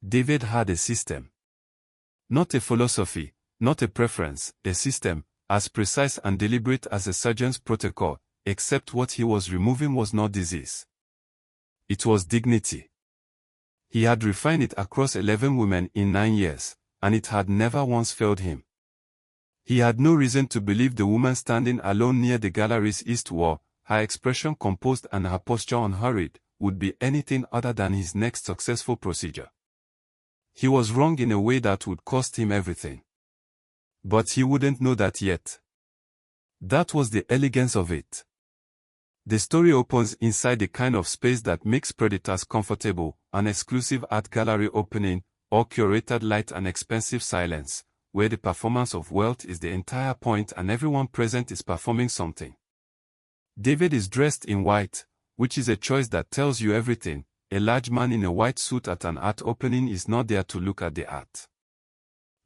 David had a system. Not a philosophy, not a preference, a system, as precise and deliberate as a surgeon's protocol, except what he was removing was not disease. It was dignity. He had refined it across 11 women in 9 years, and it had never once failed him. He had no reason to believe the woman standing alone near the gallery's east wall, her expression composed and her posture unhurried, would be anything other than his next successful procedure. He was wrong in a way that would cost him everything. But he wouldn't know that yet. That was the elegance of it. The story opens inside the kind of space that makes predators comfortable, an exclusive art gallery opening, or curated light and expensive silence, where the performance of wealth is the entire point and everyone present is performing something. David is dressed in white, which is a choice that tells you everything. A large man in a white suit at an art opening is not there to look at the art.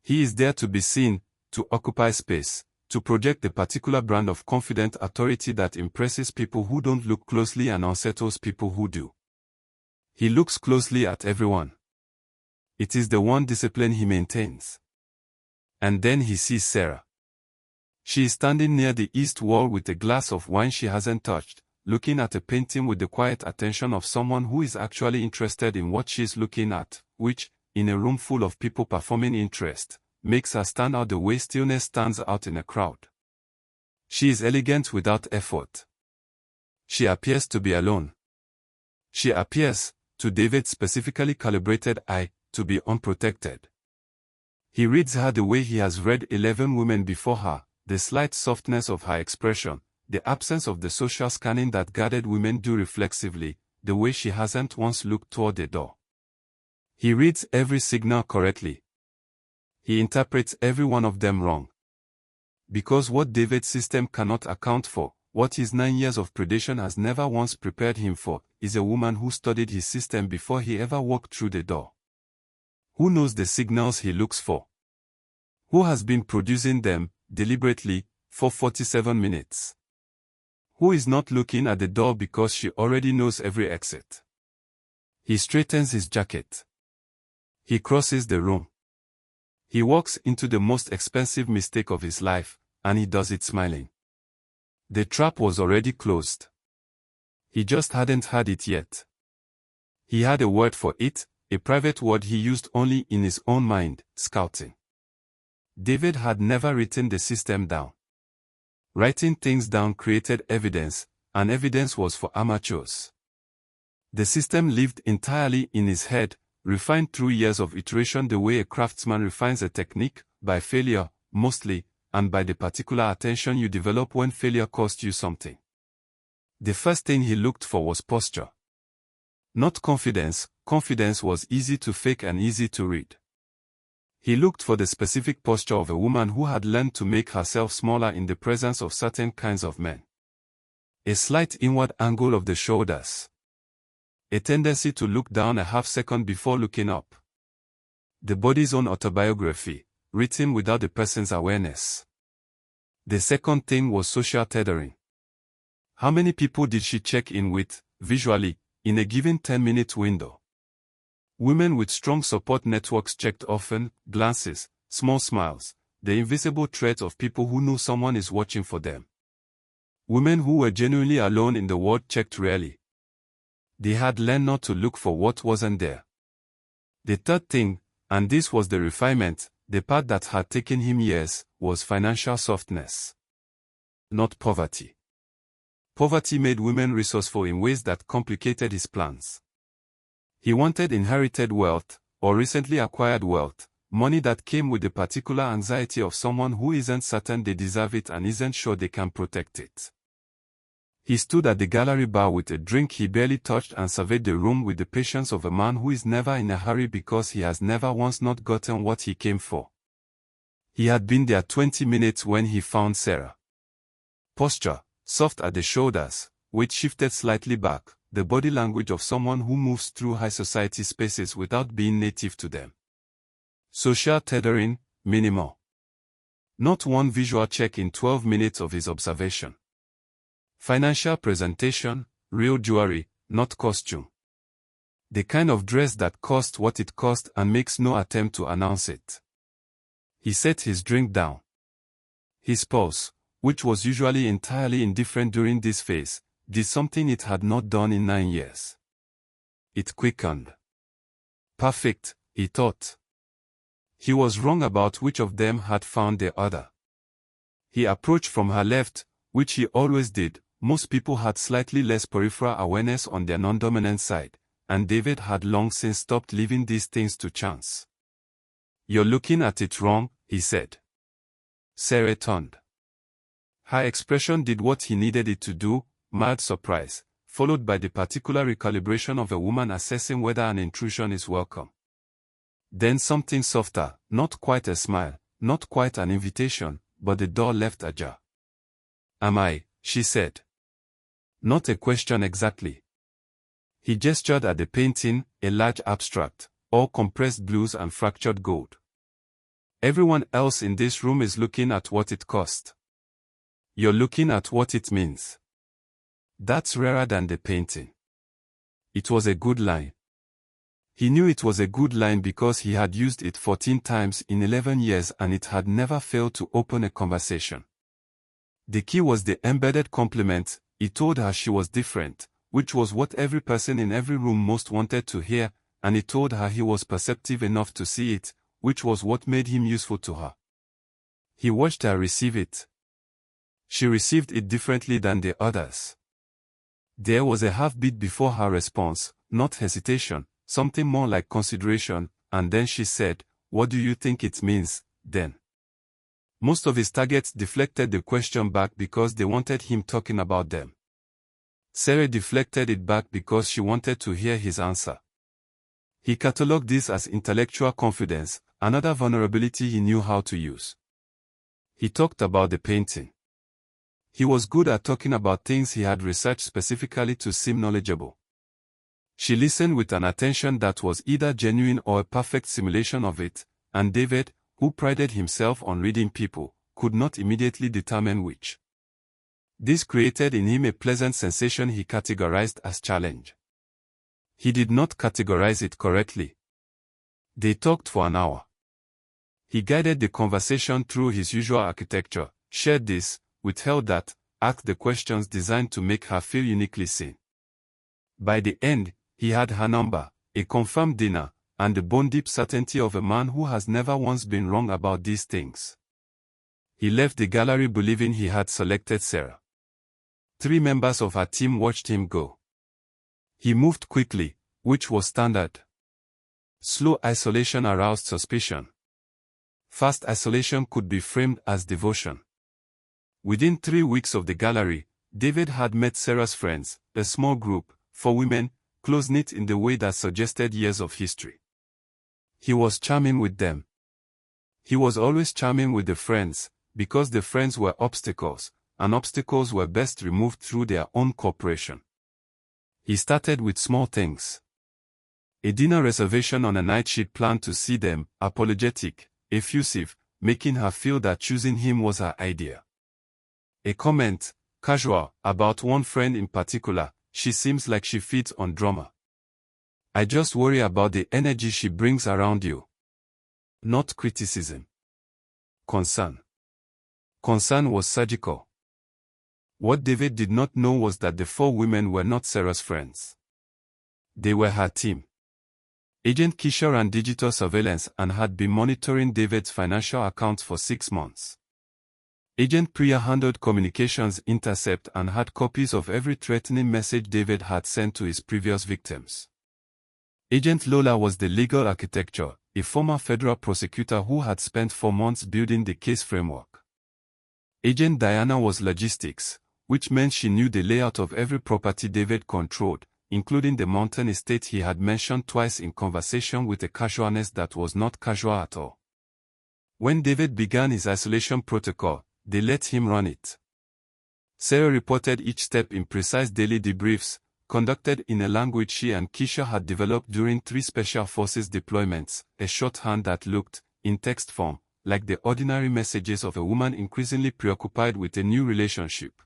He is there to be seen, to occupy space, to project the particular brand of confident authority that impresses people who don't look closely and unsettles people who do. He looks closely at everyone. It is the one discipline he maintains. And then he sees Sarah. She is standing near the east wall with a glass of wine she hasn't touched, looking at a painting with the quiet attention of someone who is actually interested in what she is looking at, which, in a room full of people performing interest, makes her stand out the way stillness stands out in a crowd. She is elegant without effort. She appears to be alone. She appears, to David's specifically calibrated eye, to be unprotected. He reads her the way he has read 11 women before her, the slight softness of her expression, the absence of the social scanning that guarded women do reflexively, the way she hasn't once looked toward the door. He reads every signal correctly. He interprets every one of them wrong. Because what David's system cannot account for, what his 9 years of predation has never once prepared him for, is a woman who studied his system before he ever walked through the door. Who knows the signals he looks for? Who has been producing them, deliberately, for 47 minutes? Who is not looking at the door because she already knows every exit? He straightens his jacket. He crosses the room. He walks into the most expensive mistake of his life, and he does it smiling. The trap was already closed. He just hadn't had it yet. He had a word for it, a private word he used only in his own mind, scouting. David had never written the system down. Writing things down created evidence, and evidence was for amateurs. The system lived entirely in his head, refined through years of iteration the way a craftsman refines a technique, by failure, mostly, and by the particular attention you develop when failure costs you something. The first thing he looked for was posture. Not confidence. Confidence was easy to fake and easy to read. He looked for the specific posture of a woman who had learned to make herself smaller in the presence of certain kinds of men. A slight inward angle of the shoulders. A tendency to look down a half-second before looking up. The body's own autobiography, written without the person's awareness. The second thing was social tethering. How many people did she check in with, visually, in a given 10-minute window? Women with strong support networks checked often, glances, small smiles, the invisible threat of people who know someone is watching for them. Women who were genuinely alone in the world checked rarely. They had learned not to look for what wasn't there. The third thing, and this was the refinement, the part that had taken him years, was financial softness. Not poverty. Poverty made women resourceful in ways that complicated his plans. He wanted inherited wealth, or recently acquired wealth, money that came with the particular anxiety of someone who isn't certain they deserve it and isn't sure they can protect it. He stood at the gallery bar with a drink he barely touched and surveyed the room with the patience of a man who is never in a hurry because he has never once not gotten what he came for. He had been there 20 minutes when he found Sarah. Posture, soft at the shoulders, weight shifted slightly back, the body language of someone who moves through high society spaces without being native to them. Social tethering, minimal. Not one visual check in 12 minutes of his observation. Financial presentation, real jewelry, not costume. The kind of dress that cost what it cost and makes no attempt to announce it. He set his drink down. His pulse, which was usually entirely indifferent during this phase, did something it had not done in 9 years. It quickened. Perfect, he thought. He was wrong about which of them had found the other. He approached from her left, which he always did. Most people had slightly less peripheral awareness on their non-dominant side, and David had long since stopped leaving these things to chance. "You're looking at it wrong," he said. Sarah turned. Her expression did what he needed it to do, mild surprise, followed by the particular recalibration of a woman assessing whether an intrusion is welcome. Then something softer, not quite a smile, not quite an invitation, but the door left ajar. "Am I?" she said. Not a question exactly. He gestured at the painting, a large abstract, all compressed blues and fractured gold. "Everyone else in this room is looking at what it cost. You're looking at what it means. That's rarer than the painting." It was a good line. He knew it was a good line because he had used it 14 times in 11 years and it had never failed to open a conversation. The key was the embedded compliment. He told her she was different, which was what every person in every room most wanted to hear, and he told her he was perceptive enough to see it, which was what made him useful to her. He watched her receive it. She received it differently than the others. There was a half-beat before her response, not hesitation, something more like consideration, and then she said, "What do you think it means, then?" Most of his targets deflected the question back because they wanted him talking about them. Sarah deflected it back because she wanted to hear his answer. He catalogued this as intellectual confidence, another vulnerability he knew how to use. He talked about the painting. He was good at talking about things he had researched specifically to seem knowledgeable. She listened with an attention that was either genuine or a perfect simulation of it, and David, who prided himself on reading people, could not immediately determine which. This created in him a pleasant sensation he categorized as challenge. He did not categorize it correctly. They talked for an hour. He guided the conversation through his usual architecture, shared this, withheld that, asked the questions designed to make her feel uniquely seen. By the end, he had her number, a confirmed dinner, and the bone-deep certainty of a man who has never once been wrong about these things. He left the gallery believing he had selected Sarah. 3 members of her team watched him go. He moved quickly, which was standard. Slow isolation aroused suspicion. Fast isolation could be framed as devotion. Within 3 weeks of the gallery, David had met Sarah's friends, a small group, 4 women, close-knit in the way that suggested years of history. He was charming with them. He was always charming with the friends, because the friends were obstacles, and obstacles were best removed through their own cooperation. He started with small things. A dinner reservation on a night she'd planned to see them, apologetic, effusive, making her feel that choosing him was her idea. A comment, casual, about one friend in particular, "She seems like she feeds on drama. I just worry about the energy she brings around you." Not criticism. Concern. Concern was surgical. What David did not know was that the 4 women were not Sarah's friends. They were her team. Agent Keisha ran digital surveillance and had been monitoring David's financial accounts for 6 months. Agent Priya handled communications intercept and had copies of every threatening message David had sent to his previous victims. Agent Lola was the legal architecture, a former federal prosecutor who had spent 4 months building the case framework. Agent Diana was logistics, which meant she knew the layout of every property David controlled, including the mountain estate he had mentioned twice in conversation with a casualness that was not casual at all. When David began his isolation protocol, they let him run it. Sarah reported each step in precise daily debriefs, conducted in a language she and Keisha had developed during 3 Special Forces deployments, a shorthand that looked, in text form, like the ordinary messages of a woman increasingly preoccupied with a new relationship.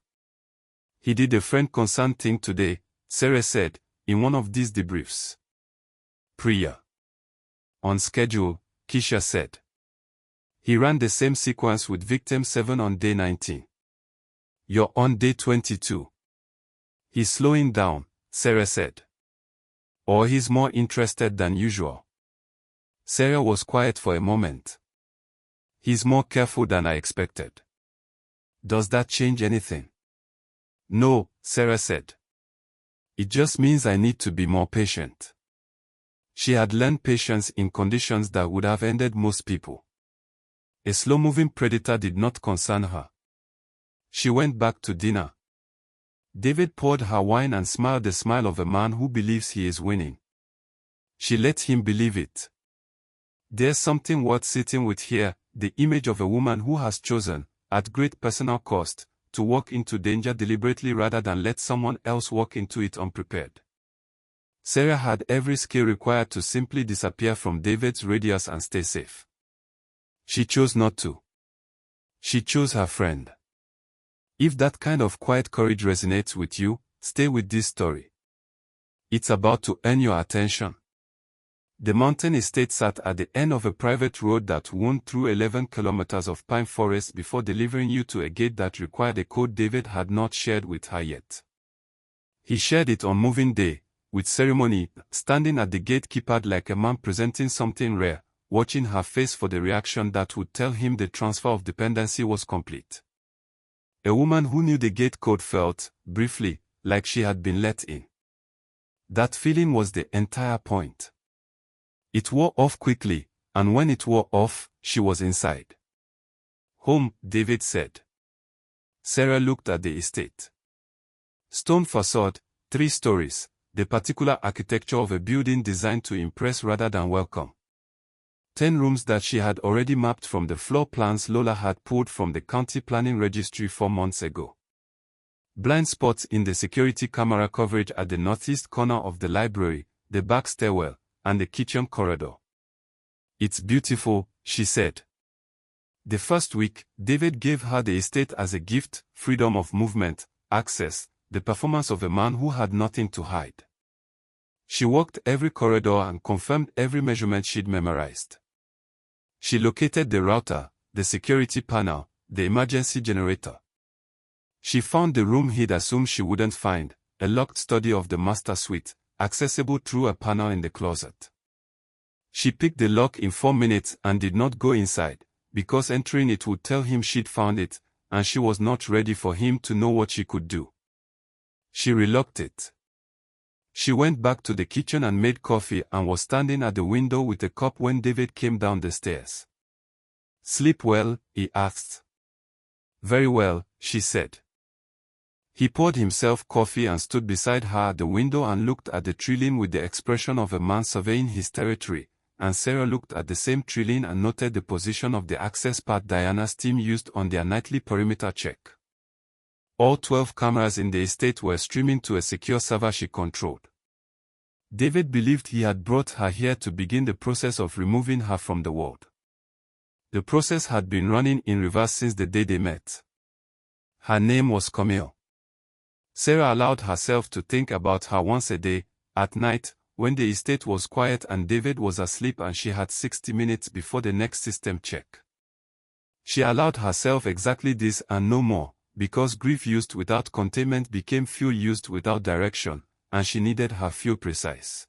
"He did a friend concerned thing today," Sarah said, in one of these debriefs. Priya. On schedule, Keisha said. He ran the same sequence with victim 7 on day 19. You're on day 22. He's slowing down, Sarah said. Or he's more interested than usual. Sarah was quiet for a moment. He's more careful than I expected. Does that change anything? No, Sarah said. It just means I need to be more patient. She had learned patience in conditions that would have ended most people. A slow-moving predator did not concern her. She went back to dinner. David poured her wine and smiled the smile of a man who believes he is winning. She let him believe it. There's something worth sitting with here, the image of a woman who has chosen, at great personal cost, to walk into danger deliberately rather than let someone else walk into it unprepared. Sarah had every skill required to simply disappear from David's radius and stay safe. She chose not to. She chose her friend. If that kind of quiet courage resonates with you, stay with this story. It's about to earn your attention. The mountain estate sat at the end of a private road that wound through 11 kilometers of pine forest before delivering you to a gate that required a code David had not shared with her yet. He shared it on moving day, with ceremony, standing at the gate keypad like a man presenting something rare, watching her face for the reaction that would tell him the transfer of dependency was complete. A woman who knew the gate code felt, briefly, like she had been let in. That feeling was the entire point. It wore off quickly, and when it wore off, she was inside. Home, David said. Sarah looked at the estate. Stone facade, 3 stories, the particular architecture of a building designed to impress rather than welcome. 10 rooms that she had already mapped from the floor plans Lola had pulled from the county planning registry 4 months ago. Blind spots in the security camera coverage at the northeast corner of the library, the back stairwell, and the kitchen corridor. It's beautiful, she said. The first week, David gave her the estate as a gift, freedom of movement, access, the performance of a man who had nothing to hide. She walked every corridor and confirmed every measurement she'd memorized. She located the router, the security panel, the emergency generator. She found the room he'd assumed she wouldn't find, a locked study of the master suite, accessible through a panel in the closet. She picked the lock in 4 minutes and did not go inside, because entering it would tell him she'd found it, and she was not ready for him to know what she could do. She relocked it. She went back to the kitchen and made coffee and was standing at the window with a cup when David came down the stairs. "Sleep well?" he asked. "Very well," she said. He poured himself coffee and stood beside her at the window and looked at the tree with the expression of a man surveying his territory, and Sarah looked at the same tree and noted the position of the access path Diana's team used on their nightly perimeter check. All 12 cameras in the estate were streaming to a secure server she controlled. David believed he had brought her here to begin the process of removing her from the world. The process had been running in reverse since the day they met. Her name was Camille. Sarah allowed herself to think about her once a day, at night, when the estate was quiet and David was asleep and she had 60 minutes before the next system check. She allowed herself exactly this and no more, because grief used without containment became fuel used without direction, and she needed her fuel precise.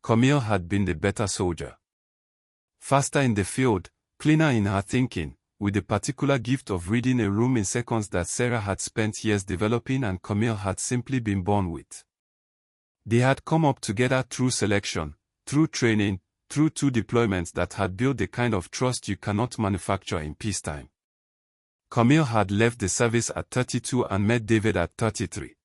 Camille had been the better soldier. Faster in the field, cleaner in her thinking, with the particular gift of reading a room in seconds that Sarah had spent years developing and Camille had simply been born with. They had come up together through selection, through training, through 2 deployments that had built the kind of trust you cannot manufacture in peacetime. Camille had left the service at 32 and met David at 33.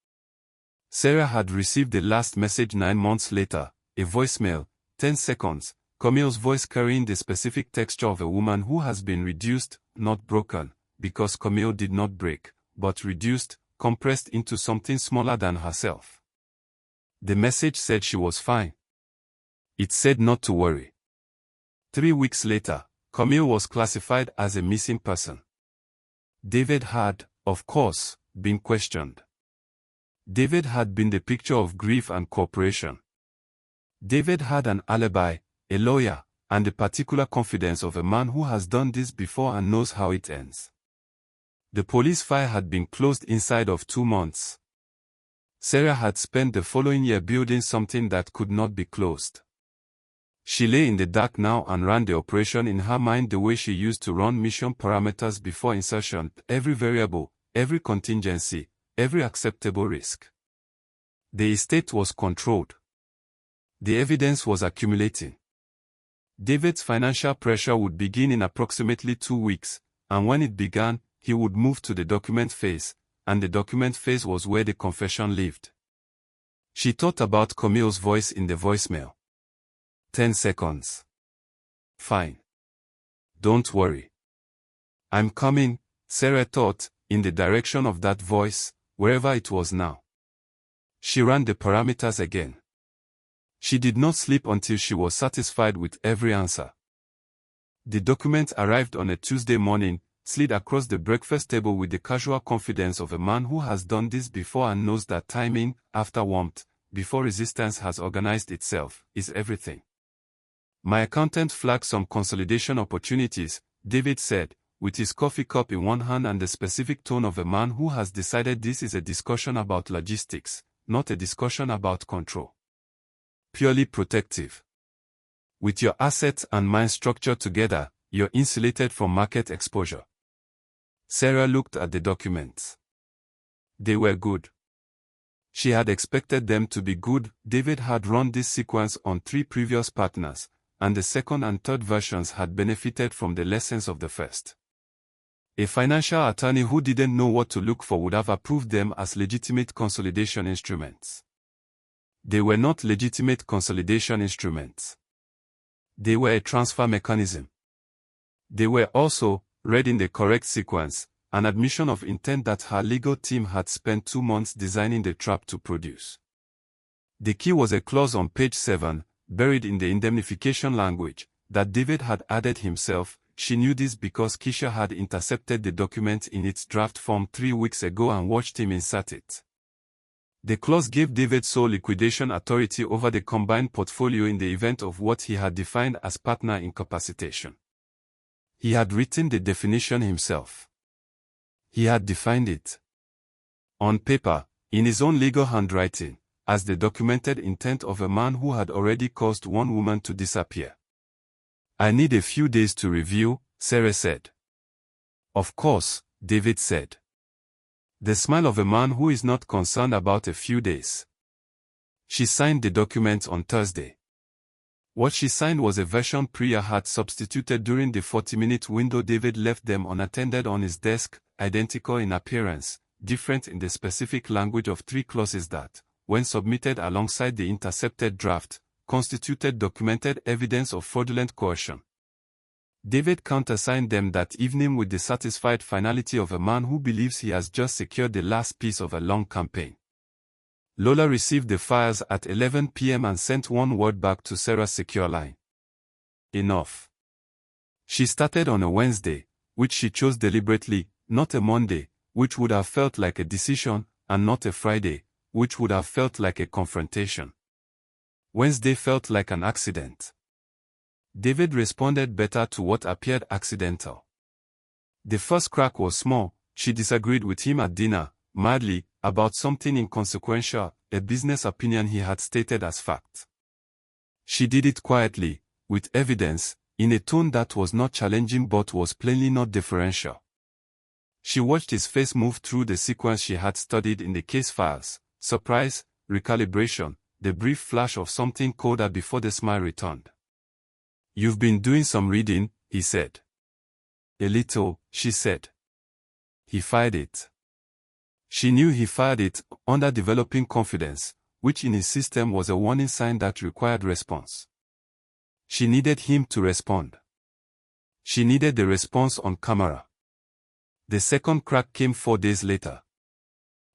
Sarah had received the last message 9 months later, a voicemail, 10 seconds, Camille's voice carrying the specific texture of a woman who has been reduced, not broken, because Camille did not break, but reduced, compressed into something smaller than herself. The message said she was fine. It said not to worry. 3 weeks later, Camille was classified as a missing person. David had, of course, been questioned. David had been the picture of grief and cooperation. David had an alibi, a lawyer, and the particular confidence of a man who has done this before and knows how it ends. The police file had been closed inside of 2 months. Sarah had spent the following year building something that could not be closed. She lay in the dark now and ran the operation in her mind the way she used to run mission parameters before insertion, every variable, every contingency, every acceptable risk. The estate was controlled. The evidence was accumulating. David's financial pressure would begin in approximately 2 weeks, and when it began, he would move to the document phase, and the document phase was where the confession lived. She thought about Camille's voice in the voicemail. 10 seconds. Fine. Don't worry. I'm coming, Sarah thought, in the direction of that voice, wherever it was now. She ran the parameters again. She did not sleep until she was satisfied with every answer. The document arrived on a Tuesday morning, slid across the breakfast table with the casual confidence of a man who has done this before and knows that timing, after warmth, before resistance has organized itself, is everything. My accountant flagged some consolidation opportunities, David said, with his coffee cup in one hand and the specific tone of a man who has decided this is a discussion about logistics, not a discussion about control. Purely protective. With your assets and mind structure together, you're insulated from market exposure. Sarah looked at the documents. They were good. She had expected them to be good. David had run this sequence on 3 previous partners, and the second and third versions had benefited from the lessons of the first. A financial attorney who didn't know what to look for would have approved them as legitimate consolidation instruments. They were not legitimate consolidation instruments. They were a transfer mechanism. They were also, read in the correct sequence, an admission of intent that her legal team had spent 2 months designing the trap to produce. The key was a clause on page 7, buried in the indemnification language, that David had added himself. She knew this because Keisha had intercepted the document in its draft form 3 weeks ago and watched him insert it. The clause gave David sole liquidation authority over the combined portfolio in the event of what he had defined as partner incapacitation. He had written the definition himself. He had defined it on paper, in his own legal handwriting, as the documented intent of a man who had already caused one woman to disappear. I need a few days to review, Sarah said. Of course, David said. The smile of a man who is not concerned about a few days. She signed the document on Thursday. What she signed was a version Priya had substituted during the 40-minute window. David left them unattended on his desk, identical in appearance, different in the specific language of 3 clauses that, when submitted alongside the intercepted draft, constituted documented evidence of fraudulent coercion. David countersigned them that evening with the satisfied finality of a man who believes he has just secured the last piece of a long campaign. Lola received the files at 11 p.m. and sent one word back to Sarah's secure line. Enough. She started on a Wednesday, which she chose deliberately, not a Monday, which would have felt like a decision, and not a Friday, which would have felt like a confrontation. Wednesday felt like an accident. David responded better to what appeared accidental. The first crack was small. She disagreed with him at dinner, madly, about something inconsequential, a business opinion he had stated as fact. She did it quietly, with evidence, in a tone that was not challenging but was plainly not deferential. She watched his face move through the sequence she had studied in the case files: surprise, recalibration, the brief flash of something colder before the smile returned. You've been doing some reading, he said. A little, she said. He fired it. She knew he fired it, under developing confidence, which in his system was a warning sign that required response. She needed him to respond. She needed the response on camera. The second crack came 4 days later.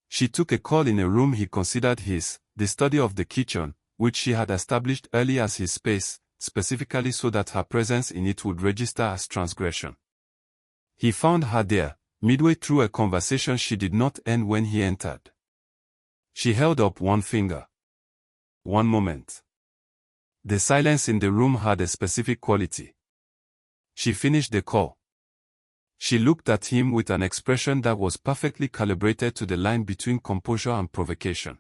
She took a call in a room he considered his, the study of the kitchen, which she had established early as his space, specifically so that her presence in it would register as transgression. He found her there, midway through a conversation she did not end when he entered. She held up one finger. One moment. The silence in the room had a specific quality. She finished the call. She looked at him with an expression that was perfectly calibrated to the line between composure and provocation.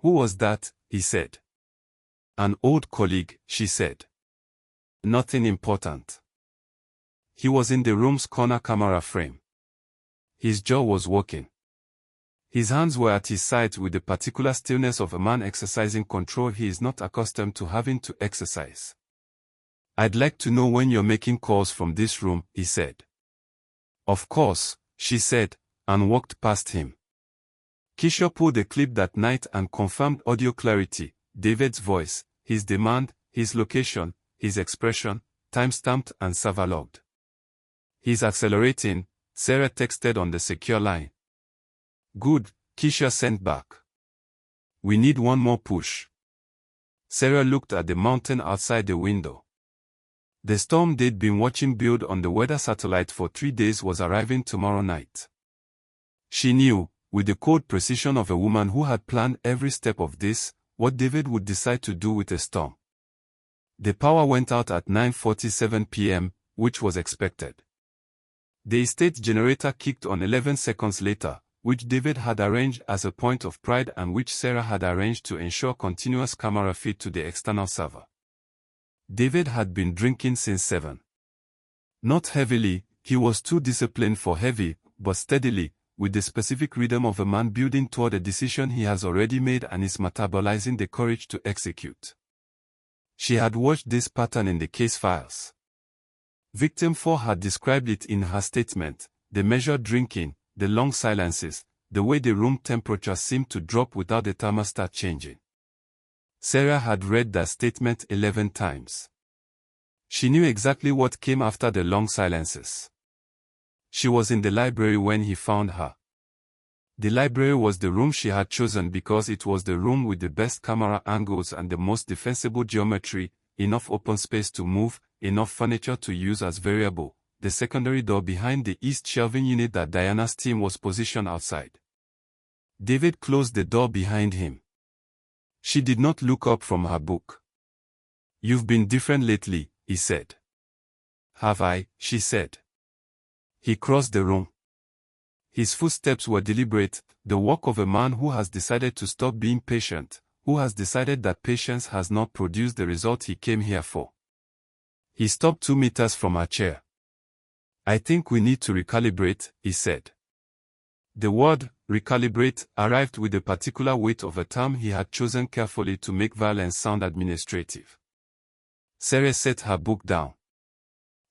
"Who was that?" he said. "An old colleague," she said. "Nothing important." He was in the room's corner camera frame. His jaw was working. His hands were at his sides with the particular stillness of a man exercising control he is not accustomed to having to exercise. "I'd like to know when you're making calls from this room," he said. "Of course," she said, and walked past him. Keisha pulled the clip that night and confirmed audio clarity, David's voice, his demand, his location, his expression, time-stamped and server-logged. "He's accelerating," Sarah texted on the secure line. "Good," Keisha sent back. "We need one more push." Sarah looked at the mountain outside the window. The storm they'd been watching build on the weather satellite for 3 days was arriving tomorrow night. She knew, with the cold precision of a woman who had planned every step of this, what David would decide to do with a storm. The power went out at 9:47 p.m., which was expected. The estate generator kicked on 11 seconds later, which David had arranged as a point of pride and which Sarah had arranged to ensure continuous camera feed to the external server. David had been drinking since 7. Not heavily, he was too disciplined for heavy, but steadily, with the specific rhythm of a man building toward a decision he has already made and is metabolizing the courage to execute. She had watched this pattern in the case files. Victim 4 had described it in her statement: the measured drinking, the long silences, the way the room temperature seemed to drop without the thermostat changing. Sarah had read that statement 11 times. She knew exactly what came after the long silences. She was in the library when he found her. The library was the room she had chosen because it was the room with the best camera angles and the most defensible geometry, enough open space to move, enough furniture to use as variable, the secondary door behind the east shelving unit that Diana's team was positioned outside. David closed the door behind him. She did not look up from her book. "You've been different lately," he said. "Have I?" she said. He crossed the room. His footsteps were deliberate, the walk of a man who has decided to stop being patient, who has decided that patience has not produced the result he came here for. He stopped 2 meters from her chair. "I think we need to recalibrate," he said. The word, recalibrate, arrived with the particular weight of a term he had chosen carefully to make violence sound administrative. Sarah set her book down.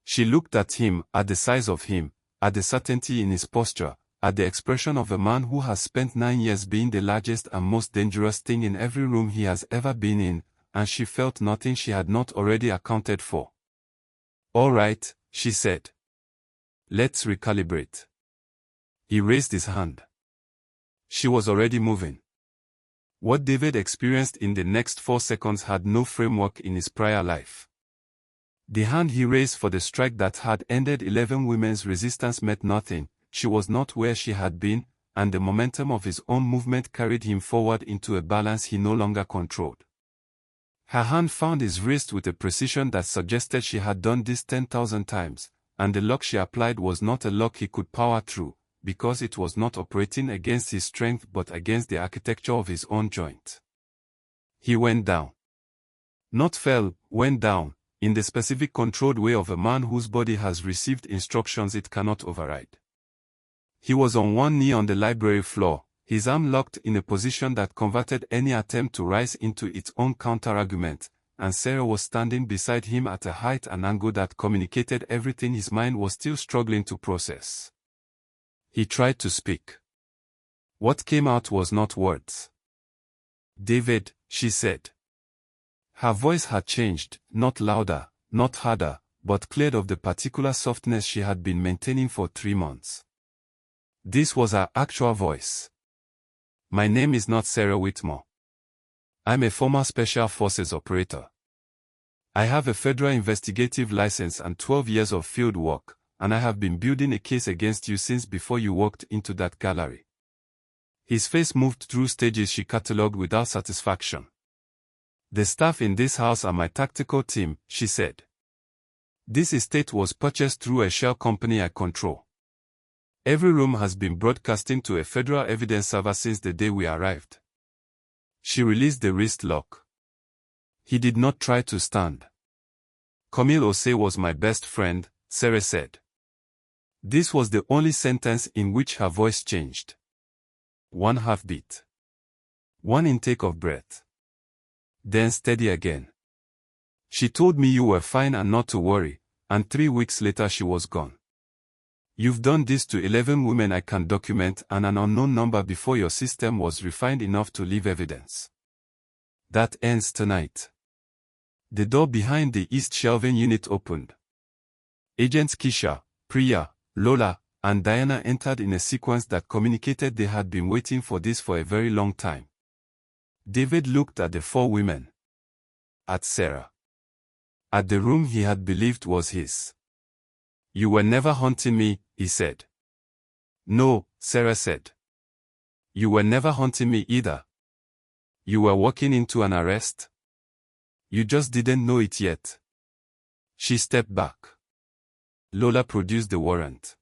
She looked at him, at the size of him, at the certainty in his posture, at the expression of a man who has spent 9 years being the largest and most dangerous thing in every room he has ever been in, and she felt nothing she had not already accounted for. "All right," she said. "Let's recalibrate." He raised his hand. She was already moving. What David experienced in the next 4 seconds had no framework in his prior life. The hand he raised for the strike that had ended 11 women's resistance meant nothing. She was not where she had been, and the momentum of his own movement carried him forward into a balance he no longer controlled. Her hand found his wrist with a precision that suggested she had done this 10,000 times, and the lock she applied was not a lock he could power through, because it was not operating against his strength but against the architecture of his own joint. He went down. Not fell, went down, in the specific controlled way of a man whose body has received instructions it cannot override. He was on one knee on the library floor, his arm locked in a position that converted any attempt to rise into its own counter-argument, and Sarah was standing beside him at a height and angle that communicated everything his mind was still struggling to process. He tried to speak. What came out was not words. "David," she said. Her voice had changed, not louder, not harder, but cleared of the particular softness she had been maintaining for 3 months. This was her actual voice. "My name is not Sarah Whitmore. I'm a former Special Forces operator. I have a federal investigative license and 12 years of field work, and I have been building a case against you since before you walked into that gallery." His face moved through stages she catalogued without satisfaction. The staff in this house are my tactical team, she said. This estate was purchased through a shell company I control. Every room has been broadcasting to a federal evidence server since the day we arrived. She released the wrist lock. He did not try to stand. Camille Osei was my best friend, Sarah said. This was the only sentence in which her voice changed. One half-beat. One intake of breath. Then steady again. She told me you were fine and not to worry, and 3 weeks later she was gone. You've done this to 11 women I can document and an unknown number before your system was refined enough to leave evidence. That ends tonight. The door behind the east shelving unit opened. Agents Keisha, Priya, Lola, and Diana entered in a sequence that communicated they had been waiting for this for a very long time. David looked at the 4 women. At Sarah. At the room he had believed was his. You were never haunting me, he said. No, Sarah said. You were never haunting me either. You were walking into an arrest. You just didn't know it yet. She stepped back. Lola produced the warrant.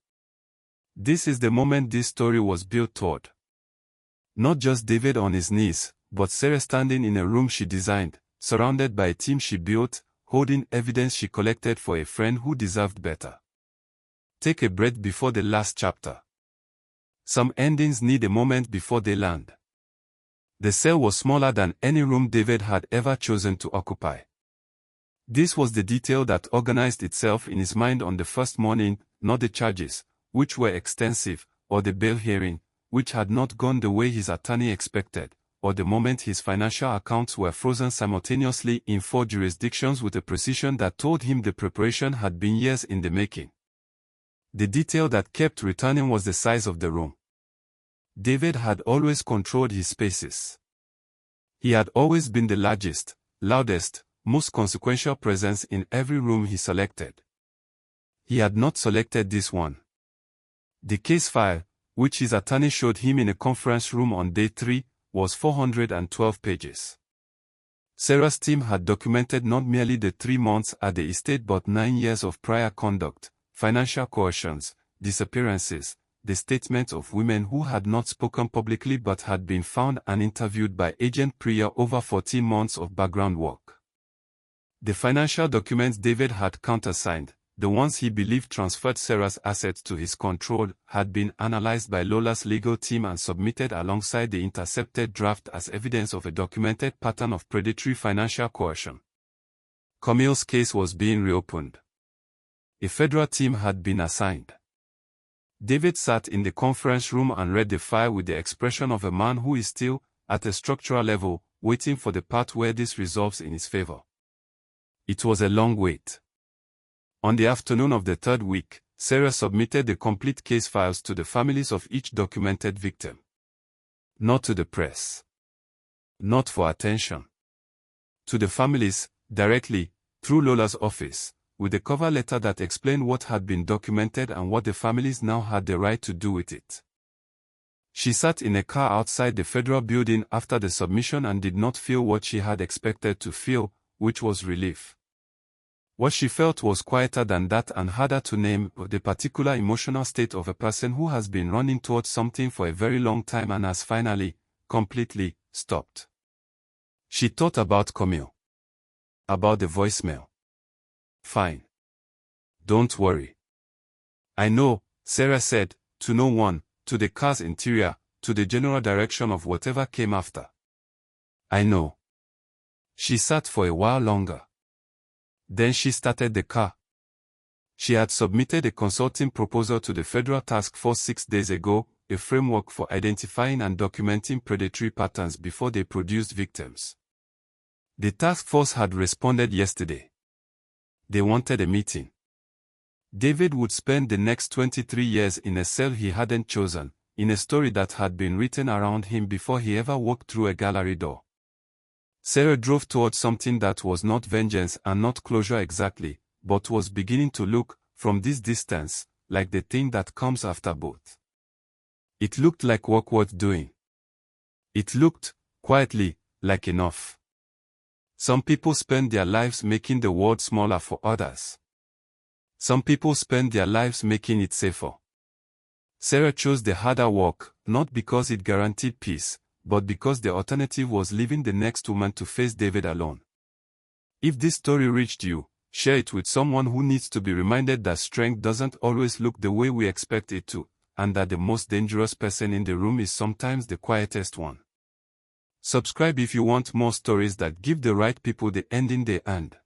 This is the moment this story was built toward. Not just David on his knees, but Sarah standing in a room she designed, surrounded by a team she built, holding evidence she collected for a friend who deserved better. Take a breath before the last chapter. Some endings need a moment before they land. The cell was smaller than any room David had ever chosen to occupy. This was the detail that organized itself in his mind on the first morning, not the charges, which were extensive, or the bail hearing, which had not gone the way his attorney expected, or the moment his financial accounts were frozen simultaneously in 4 jurisdictions with a precision that told him the preparation had been years in the making. The detail that kept returning was the size of the room. David had always controlled his spaces. He had always been the largest, loudest, most consequential presence in every room he selected. He had not selected this one. The case file, which his attorney showed him in a conference room on day 3, was 412 pages. Sarah's team had documented not merely the 3 months at the estate but 9 years of prior conduct, financial coercions, disappearances, the statements of women who had not spoken publicly but had been found and interviewed by Agent Priya, over 14 months of background work. The financial documents David had countersigned, the ones he believed transferred Sarah's assets to his control, had been analyzed by Lola's legal team and submitted alongside the intercepted draft as evidence of a documented pattern of predatory financial coercion. Camille's case was being reopened. A federal team had been assigned. David sat in the conference room and read the file with the expression of a man who is still, at a structural level, waiting for the part where this resolves in his favor. It was a long wait. On the afternoon of the 3rd week, Sarah submitted the complete case files to the families of each documented victim. Not to the press. Not for attention. To the families, directly, through Lola's office, with a cover letter that explained what had been documented and what the families now had the right to do with it. She sat in a car outside the federal building after the submission and did not feel what she had expected to feel, which was relief. What she felt was quieter than that and harder to name, the particular emotional state of a person who has been running towards something for a very long time and has finally, completely, stopped. She thought about Camille. About the voicemail. Fine. Don't worry. I know, Sarah said, to no one, to the car's interior, to the general direction of whatever came after. I know. She sat for a while longer. Then she started the car. She had submitted a consulting proposal to the federal task force 6 days ago, a framework for identifying and documenting predatory patterns before they produced victims. The task force had responded yesterday. They wanted a meeting. David would spend the next 23 years in a cell he hadn't chosen, in a story that had been written around him before he ever walked through a gallery door. Sarah drove towards something that was not vengeance and not closure exactly, but was beginning to look, from this distance, like the thing that comes after both. It looked like work worth doing. It looked, quietly, like enough. Some people spend their lives making the world smaller for others. Some people spend their lives making it safer. Sarah chose the harder work, not because it guaranteed peace, but because the alternative was leaving the next woman to face David alone. If this story reached you, share it with someone who needs to be reminded that strength doesn't always look the way we expect it to, and that the most dangerous person in the room is sometimes the quietest one. Subscribe if you want more stories that give the right people the ending they earned.